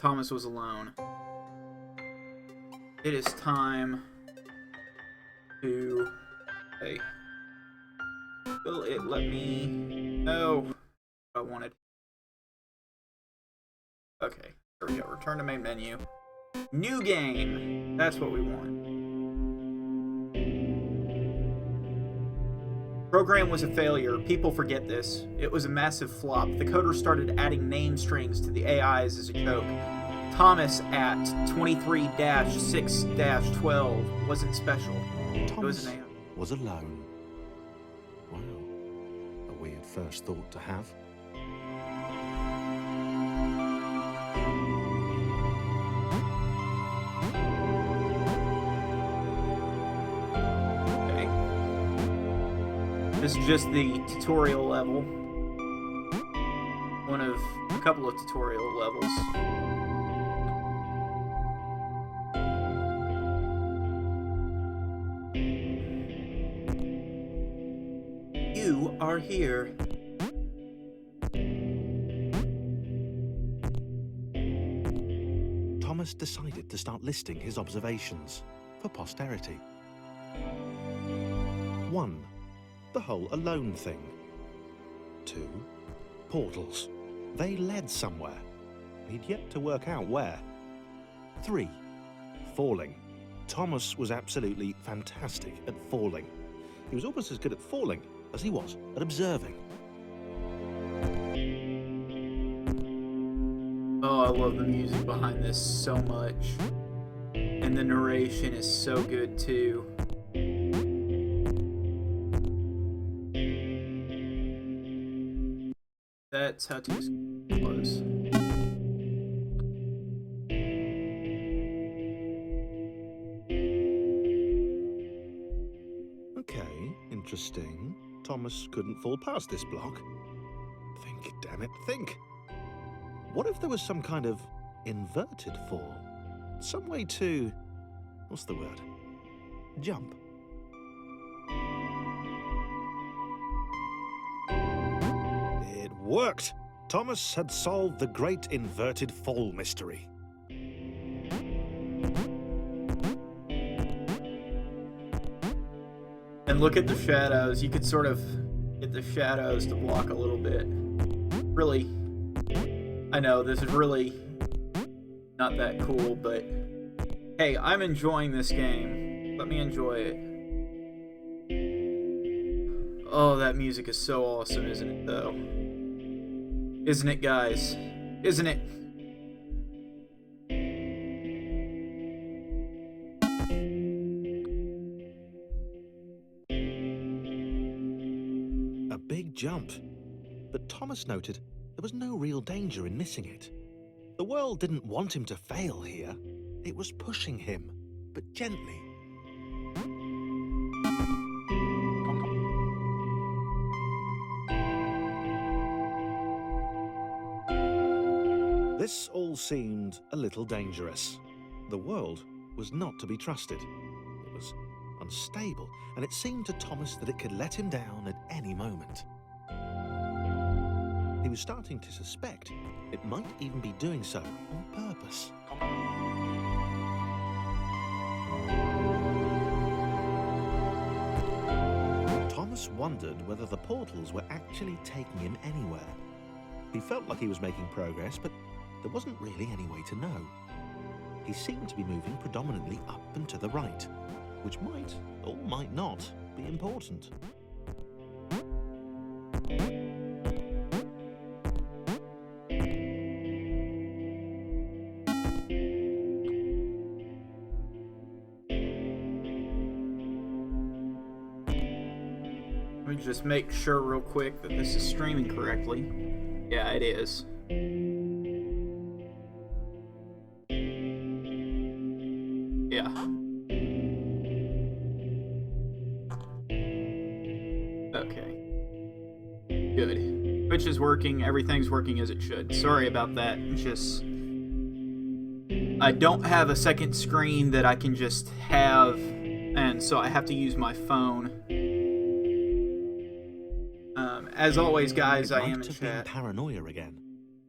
Thomas was alone. It is time to... Hey. Will it let me... No. I wanted... Okay. There we go. Return to main menu. New game! That's what we want. Program was a failure. People forget this. It was a massive flop. The coder started adding name strings to the AIs as a joke. Thomas at 23-6-12 wasn't special. It was an AI. Was alone. Wow. A weird first thought to have. Okay. This is just the tutorial level. One of a couple of tutorial levels. You are here. Thomas decided to start listing his observations for posterity. 1. The whole alone thing. 2. Portals. They led somewhere. He'd yet to work out where. 3. Falling. Thomas was absolutely fantastic at falling. He was almost as good at falling as he was at observing. Oh, I love the music behind this so much. And the narration is so good too. That's how to close. Okay, interesting. Thomas couldn't fall past this block. Think, damn it, think. What if there was some kind of inverted fall? Some way to... what's the word? Jump. It worked! Thomas had solved the great inverted fall mystery. And look at the shadows. You could sort of get the shadows to block a little bit. Really, I know this is really not that cool, but hey, I'm enjoying this game. Let me enjoy it. Oh, that music is so awesome, isn't it, though? Isn't it, guys? Isn't it? A big jump. But Thomas noted there was no real danger in missing it. The world didn't want him to fail here. It was pushing him, but gently. This all seemed a little dangerous. The world was not to be trusted. It was unstable, and it seemed to Thomas that it could let him down at any moment. He was starting to suspect it might even be doing so on purpose. Thomas wondered whether the portals were actually taking him anywhere. He felt like he was making progress, but there wasn't really any way to know. He seemed to be moving predominantly up and to the right, which might or might not be important. Let me just make sure real quick that this is streaming correctly. Yeah, it is. Yeah. Okay. Good. Twitch is working. Everything's working as it should. Sorry about that. It's just... I don't have a second screen that I can just have, and so I have to use my phone. As always, guys, I am in chat. Paranoia again.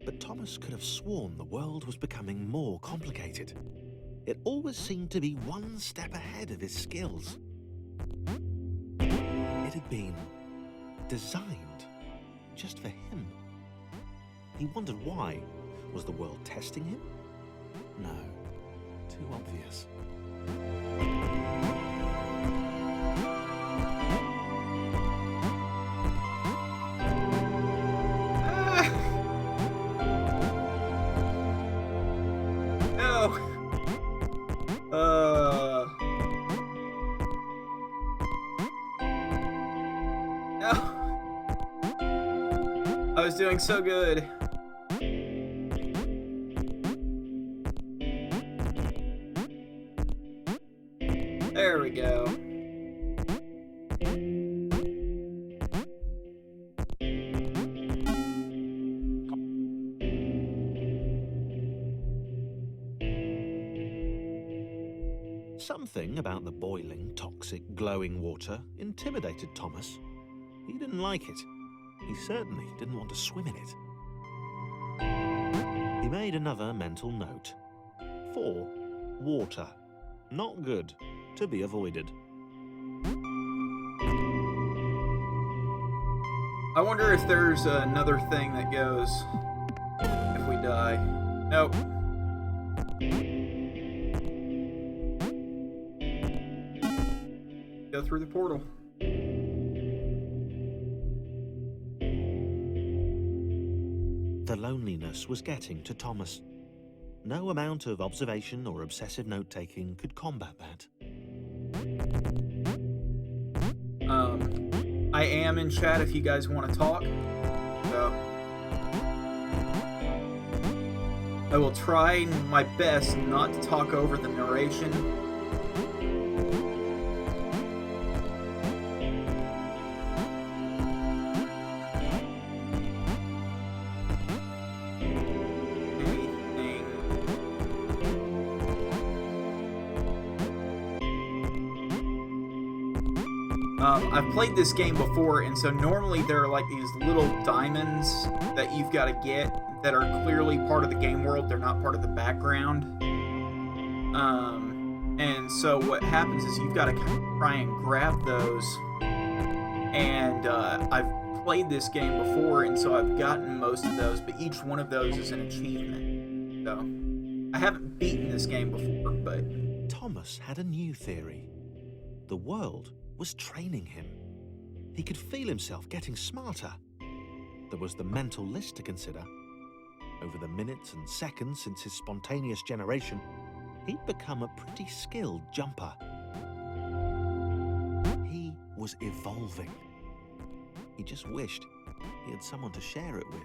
But Thomas could have sworn the world was becoming more complicated. It always seemed to be one step ahead of his skills. It had been designed just for him. He wondered why. Was the world testing him? No, too obvious. I was doing so good. There we go. Something about the boiling, toxic, glowing water intimidated Thomas. He didn't like it. He certainly didn't want to swim in it. He made another mental note. 4. Water. Not good. To be avoided. I wonder if there's another thing that goes if we die. Nope. Go through the portal. The loneliness was getting to Thomas. No amount of observation or obsessive note-taking could combat that. I am in chat if you guys want to talk. So I will try my best not to talk over the narration. I've played this game before, and so normally there are like these little diamonds that you've got to get that are clearly part of the game world. They're not part of the background. And so what happens is you've got to try and grab those. And I've played this game before, and so I've gotten most of those, but each one of those is an achievement. So I haven't beaten this game before, but... Thomas had a new theory. The world was training him. He could feel himself getting smarter. There was the mental list to consider. Over the minutes and seconds since his spontaneous generation, he'd become a pretty skilled jumper. He was evolving. He just wished he had someone to share it with.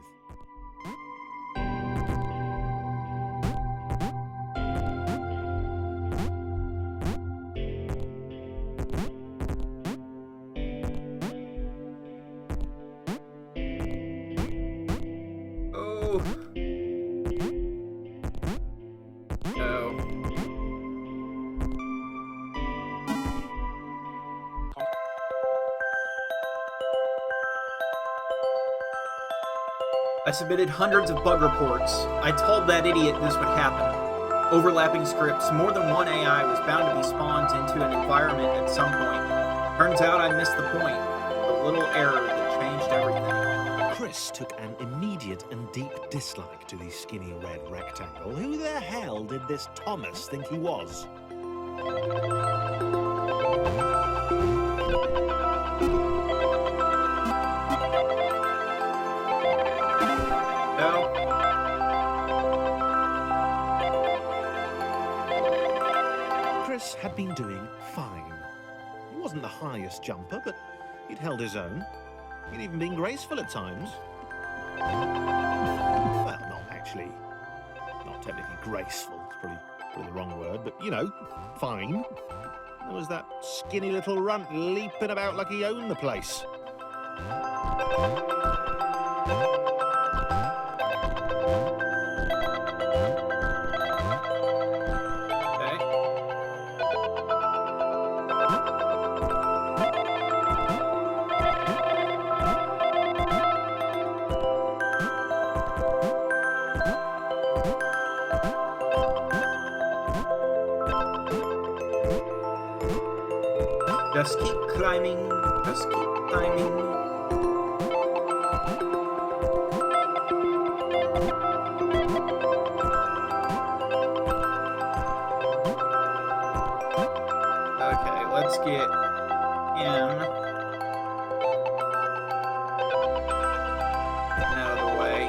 I submitted hundreds of bug reports. I told that idiot this would happen. Overlapping scripts, more than one AI was bound to be spawned into an environment at some point. Turns out I missed the point. A little error that changed everything. Chris took an immediate and deep dislike to the skinny red rectangle. Who the hell did this Thomas think he was? Chris had been doing fine. He wasn't the highest jumper, but he'd held his own. He'd even been graceful at times. Well, not actually. Not technically graceful. It's probably the wrong word, but, you know, fine. There was that skinny little runt leaping about like he owned the place. Just keep climbing. Just keep climbing. Okay, let's get him out of the way.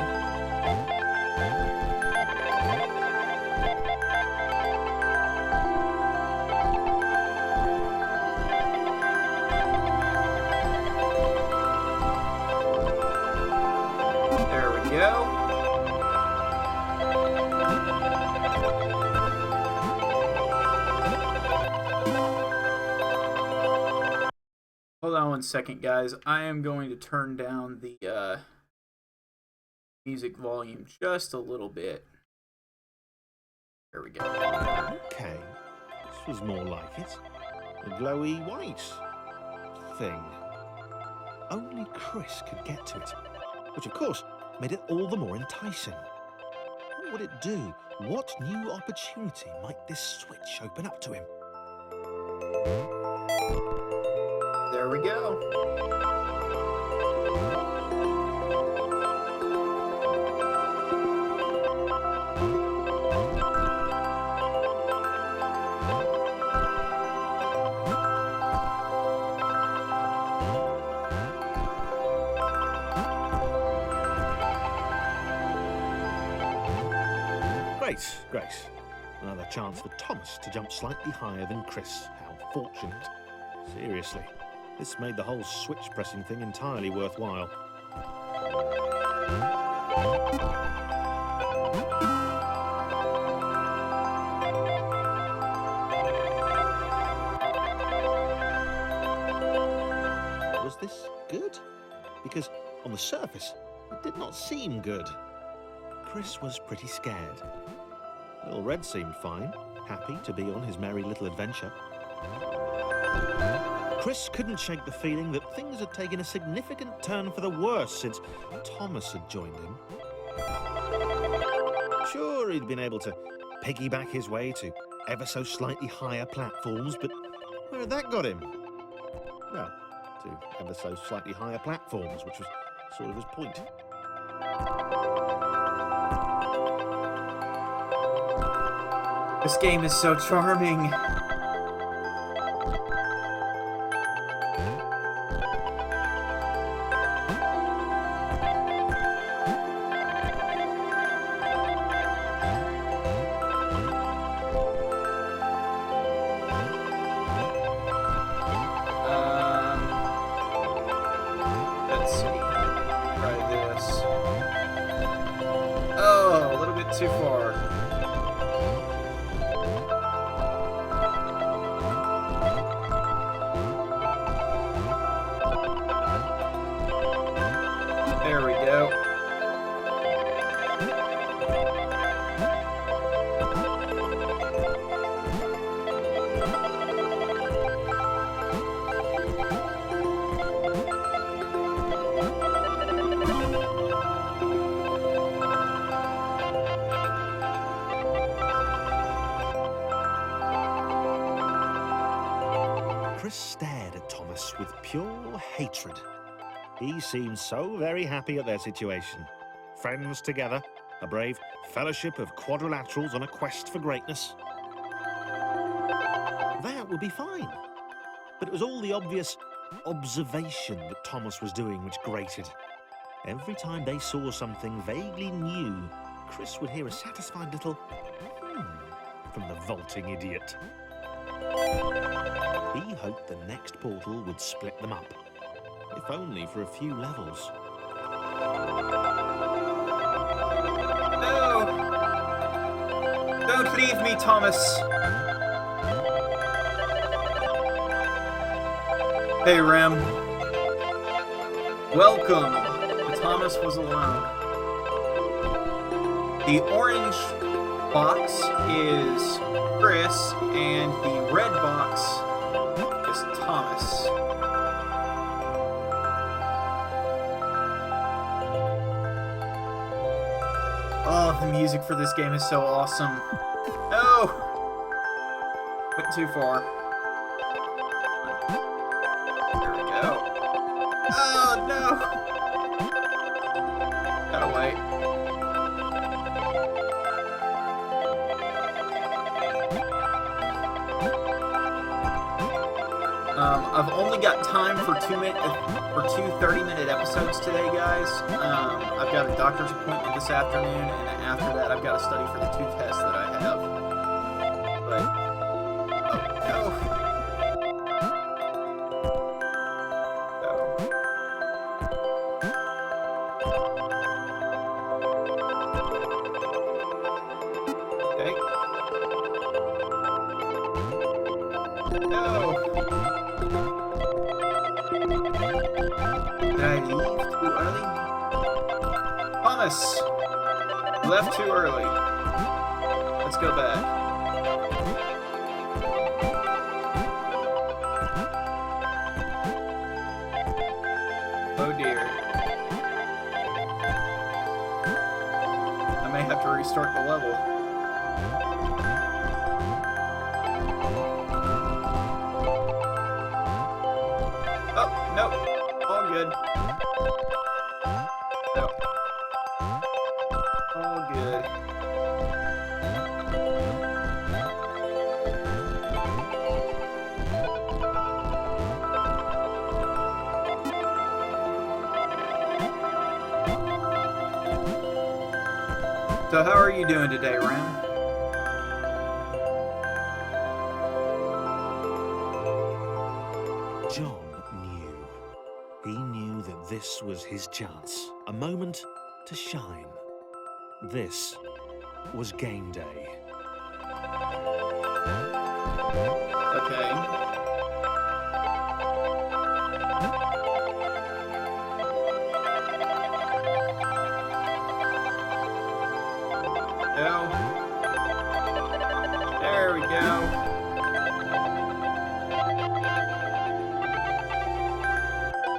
There we go. Hold on 1 second, guys. I am going to turn down the music volume just a little bit. There we go. Okay, this was more like it. A glowy white thing. Only Chris could get to it, which of course made it all the more enticing. What would it do? What new opportunity might this switch open up to him? There we go. Great. Another chance for Thomas to jump slightly higher than Chris. How fortunate. Seriously, this made the whole switch pressing thing entirely worthwhile. Was this good? Because on the surface, it did not seem good. Chris was pretty scared. Little Red seemed fine, happy to be on his merry little adventure. Chris couldn't shake the feeling that things had taken a significant turn for the worse since Thomas had joined him. Sure, he'd been able to piggyback his way to ever so slightly higher platforms, but where had that got him? Well, to ever so slightly higher platforms, which was sort of his point. This game is so charming. Let's see. Try this. Oh, a little bit too far. There we go. Chris stared at Thomas with pure hatred. He seemed so very happy at their situation. Friends together, a brave fellowship of quadrilaterals on a quest for greatness. That would be fine. But it was all the obvious observation that Thomas was doing which grated. Every time they saw something vaguely new, Chris would hear a satisfied little from the vaulting idiot. He hoped the next portal would split them up, if only for a few levels. No! Don't leave me, Thomas! Hey, Rem. Welcome to Thomas Was Alone. The orange box is Chris, and the red box is Thomas. Oh, the music for this game is so awesome. No! Went too far. There we go. Oh, no! Gotta wait. I've only got time for two 30-minute episodes today, guys. I've got a doctor's appointment this afternoon, and after that, I've got to study for the 2 tests that I have. But oh no. No. Did I leave too early? Thomas! Left too early. Let's go back. Oh dear. I may have to restart the level. Oh, nope. All good. Nope. All good. So how are you doing today, Ram? John knew. He knew that this was his chance, a moment to shine. This was game day. Okay. Go. There we go.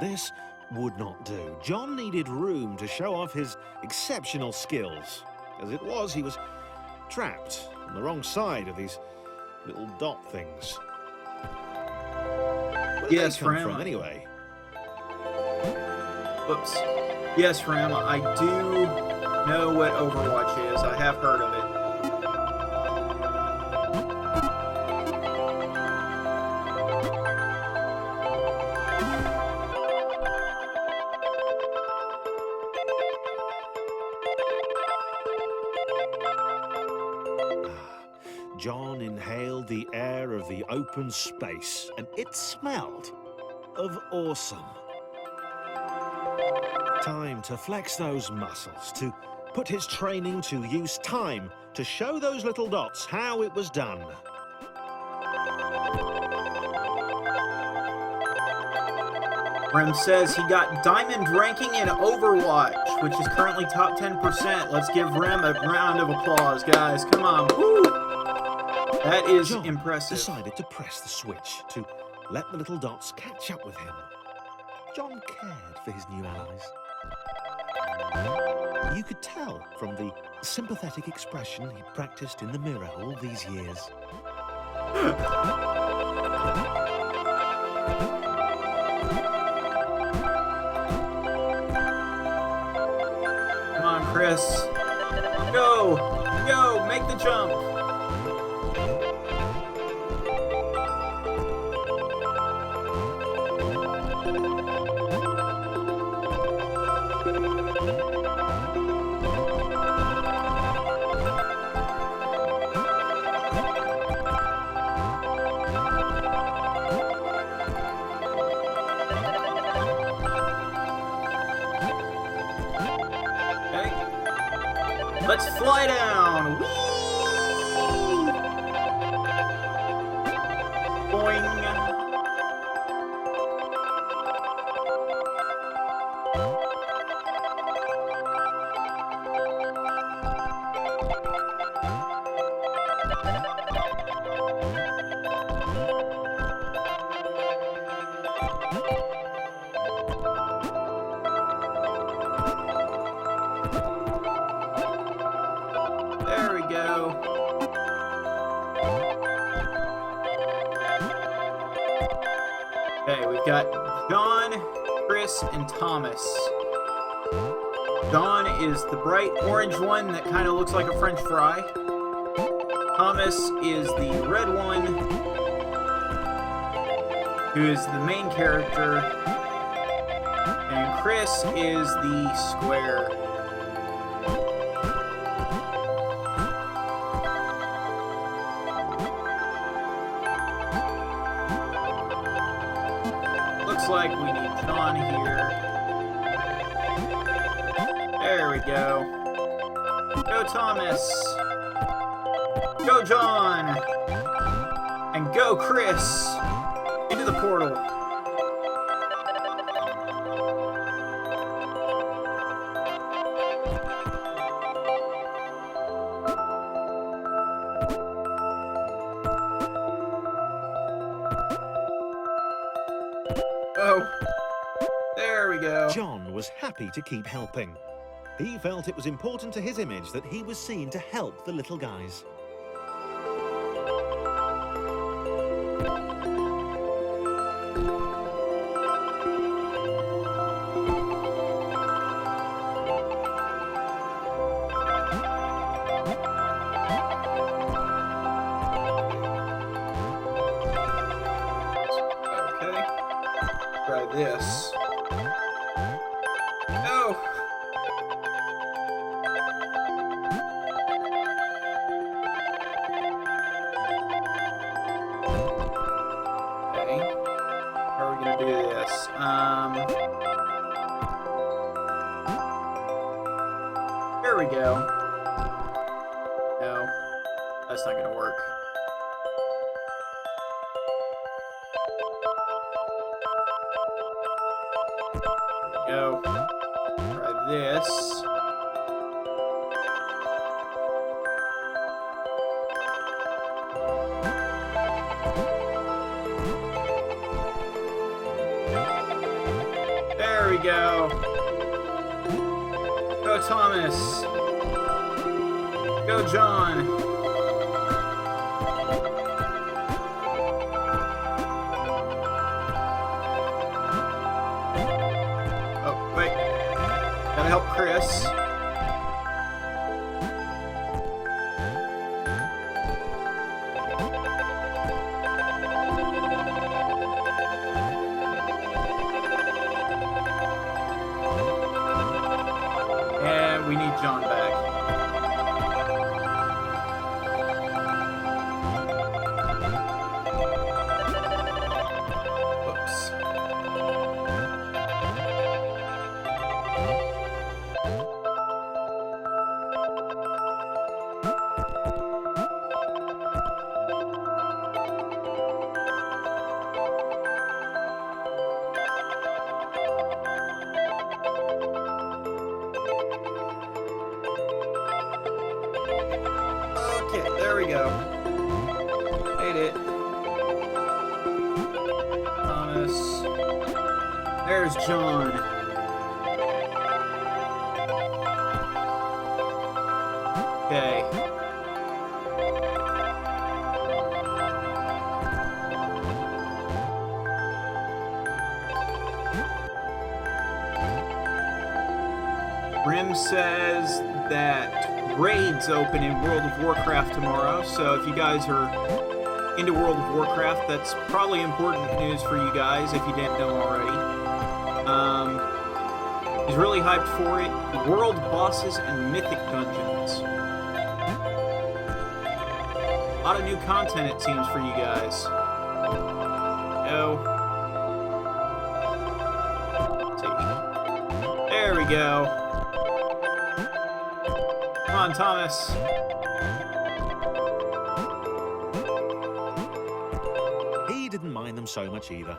This would not do. John needed room to show off his exceptional skills. As it was, he was trapped on the wrong side of these little dot things. Where did Yes, they come Ram. from anyway? Whoops. Yes, Ram, I do know what Overwatch is. I have heard of it. John inhaled the air of the open space, and it smelled of awesome. Time to flex those muscles, to put his training to use, time to show those little dots how it was done. Rem says he got diamond ranking in Overwatch, which is currently top 10%. Let's give Rem a round of applause, guys. Come on. Woo! That is John impressive. decided to press the switch to let the little dots catch up with him. John cared for his new allies. You could tell from the sympathetic expression he practiced in the mirror all these years. Come on, Chris. Go! Go! Make the jump! Let's fly down! Whee! Boing! go. Okay, we've got John, Chris, and Thomas. John is the bright orange one that kind of looks like a French fry. Thomas is the red one, who is the main character. And Chris is the square. Looks like we need John here. There we go. Go Thomas. Go John. And go Chris. Into the portal. Oh, there we go. John was happy to keep helping. He felt it was important to his image that he was seen to help the little guys. Try this. No! Okay. How are we gonna do this? There we go. No. That's not gonna work. Go. Try this. There we go. Go Thomas. Go John. Gotta help Chris. And we need John back. Whoops. Okay, there we go. Made it. Thomas. There's John. Okay. Rim says that raids open in World of Warcraft tomorrow, so if you guys are into World of Warcraft, that's probably important news for you guys if you didn't know already. He's really hyped for it. World bosses and mythic dungeons. A lot of new content, it seems, for you guys. Go. Let's see. There we go. Come on, Thomas. He didn't mind them so much either.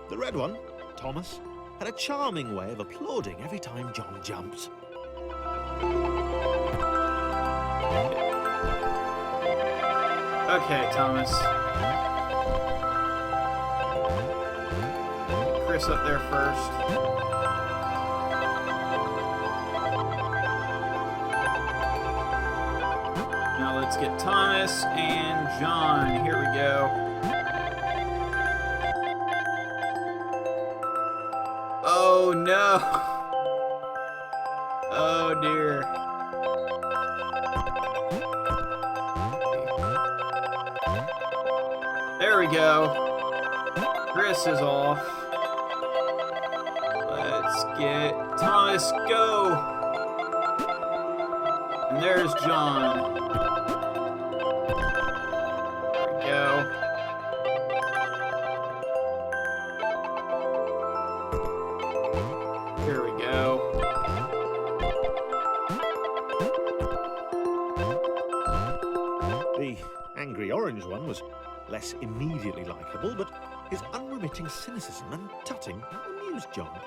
The red one, Thomas, had a charming way of applauding every time John jumped. Okay, Thomas. Chris up there first. Now let's let's get Thomas and John. Here we go. Oh no! Oh dear. There we go. Chris is off. Let's get Thomas, go! And there's John. There we go. Here we go. The angry orange one was less immediately likeable, but his unremitting cynicism and tutting amused John.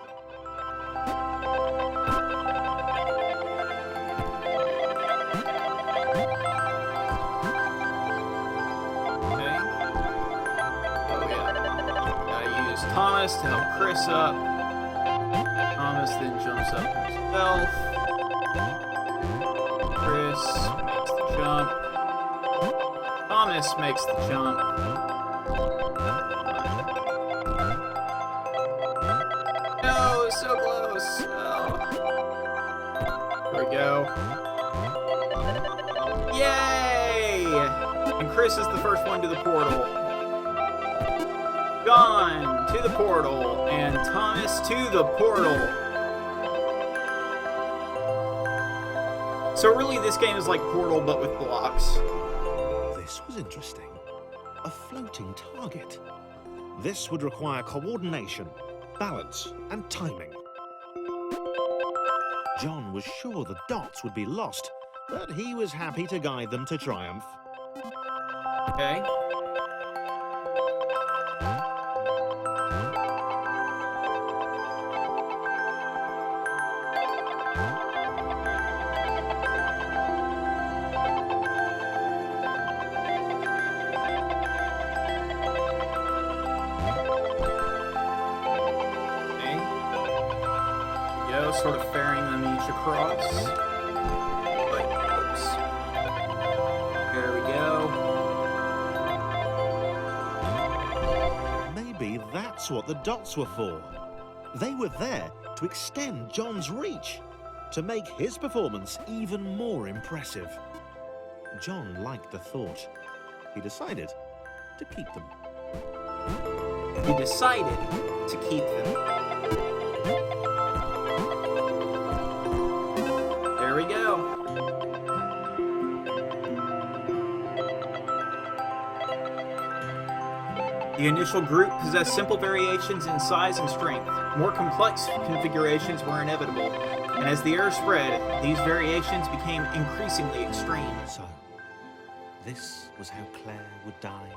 Okay. Oh yeah. Gotta use Thomas to help Chris up. Thomas then jumps up himself. Chris makes the jump. Thomas makes the jump. No, so close. Oh. Here we go. Yay! And Chris is the first one to the portal. John to the portal, and Thomas to the portal. So really, this game is like Portal, but with blocks. This was interesting. A floating target. This would require coordination, balance, and timing. John was sure the dots would be lost, but he was happy to guide them to triumph. Okay. Sort of ferrying them each across. But, oops. There we go. Maybe that's what the dots were for. They were there to extend John's reach, to make his performance even more impressive. John liked the thought. He decided to keep them. He decided to keep them. There we go. The initial group possessed simple variations in size and strength. More complex configurations were inevitable, and as the era spread, these variations became increasingly extreme. So, this was how Claire would die.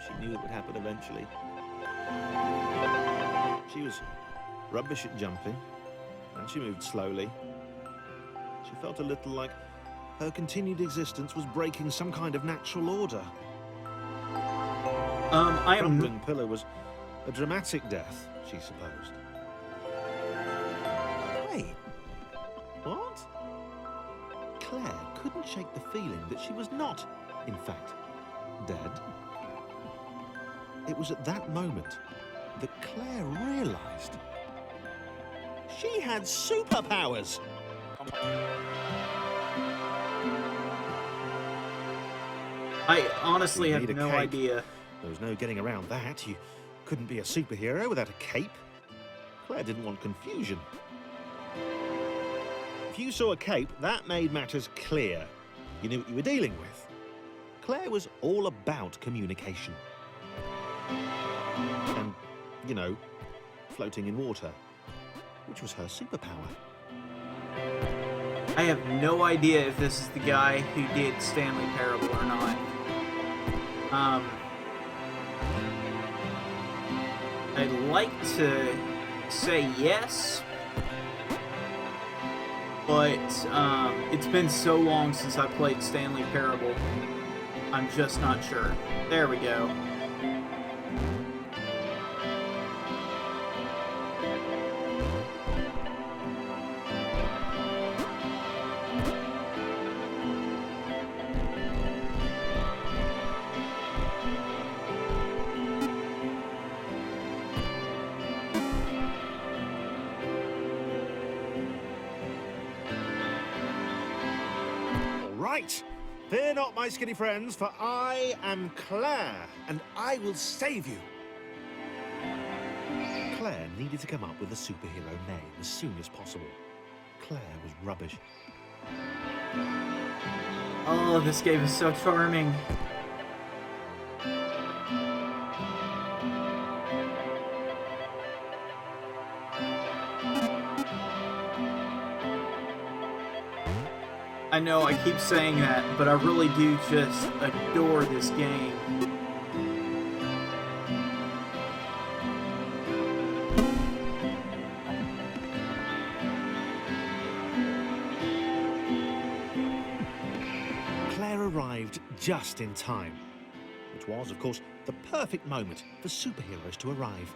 She knew it would happen eventually. She was rubbish at jumping, and she moved slowly. She felt a little like her continued existence was breaking some kind of natural order. I am... Crumbling pillar was a dramatic death, she supposed. Wait, what? Claire couldn't shake the feeling that she was not, in fact, dead. It was at that moment that Claire realized she had superpowers. I honestly You have need a no cape. idea. There was no getting around that. You couldn't be a superhero without a cape. Claire didn't want confusion. If you saw a cape, that made matters clear. You knew what you were dealing with. Claire was all about communication. And, you know, floating in water, which was her superpower. I have no idea if this is the guy who did Stanley Parable or not. I'd like to say yes, but it's been so long since I played Stanley Parable, I'm just not sure. There we go. Right. Fear not, my skinny friends, for I am Claire, and I will save you. Claire needed to come up with a superhero name as soon as possible. Claire was rubbish. Oh, this game is so charming. I know I keep saying that, but I really do just adore this game. Claire arrived just in time, which was, of course, the perfect moment for superheroes to arrive.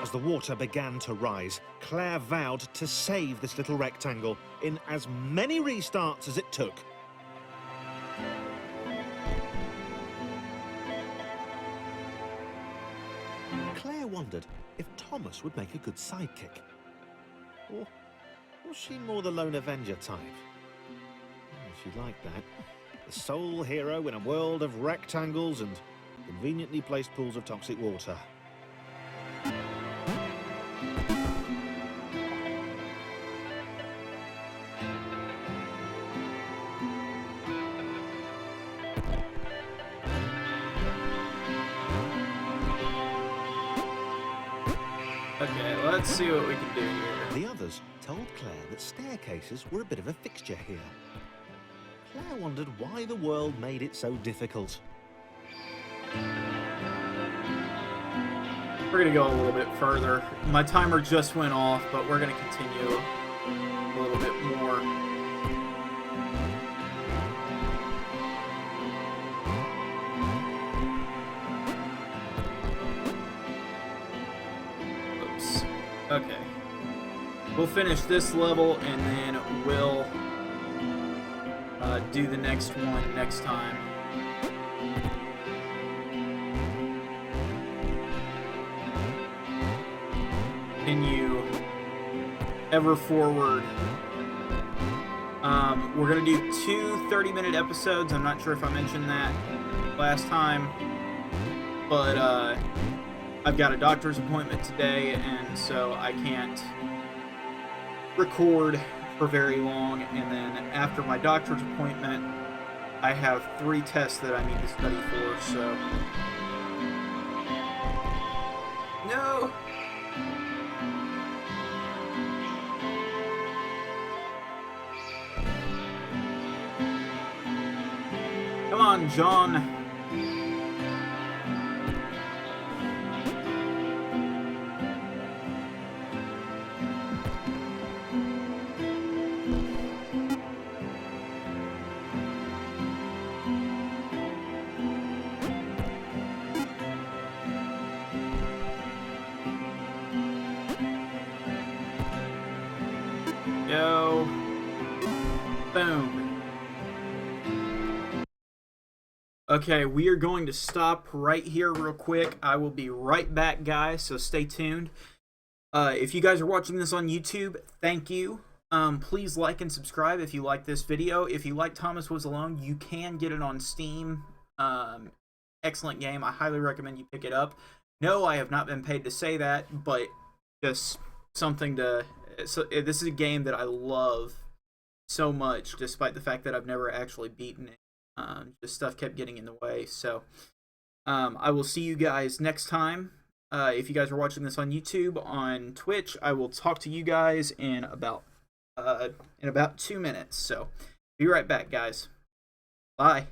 As the water began to rise, Claire vowed to save this little rectangle in as many restarts as it took. Claire wondered if Thomas would make a good sidekick. Or was she more the lone Avenger type? She'd like that. The sole hero in a world of rectangles and conveniently placed pools of toxic water. Okay, let's see what we can do here. The others told Claire that staircases were a bit of a fixture here. Claire wondered why the world made it so difficult. We're gonna go a little bit further. My timer just went off, but we're gonna continue a little bit more. Oops. Okay. We'll finish this level and then we'll do the next one next time. Continue ever forward. We're gonna do 2 30-minute episodes. I'm not sure if I mentioned that last time, but I've got a doctor's appointment today, and so I can't record for very long. And then after my doctor's appointment, I have 3 tests that I need to study for. So no. Come on, John. Go. Boom. Okay, we are going to stop right here real quick. I will be right back, guys, so stay tuned. If you guys are watching this on YouTube, thank you. Please like and subscribe if you like this video. If you like Thomas Was Alone, you can get it on Steam. Excellent game. I highly recommend you pick it up. No, I have not been paid to say that, but just something to... So, this is a game that I love so much, despite the fact that I've never actually beaten it. Just stuff kept getting in the way. So I will see you guys next time. If you guys are watching this on YouTube, on Twitch, I will talk to you guys in about 2 minutes. So be right back, guys. Bye.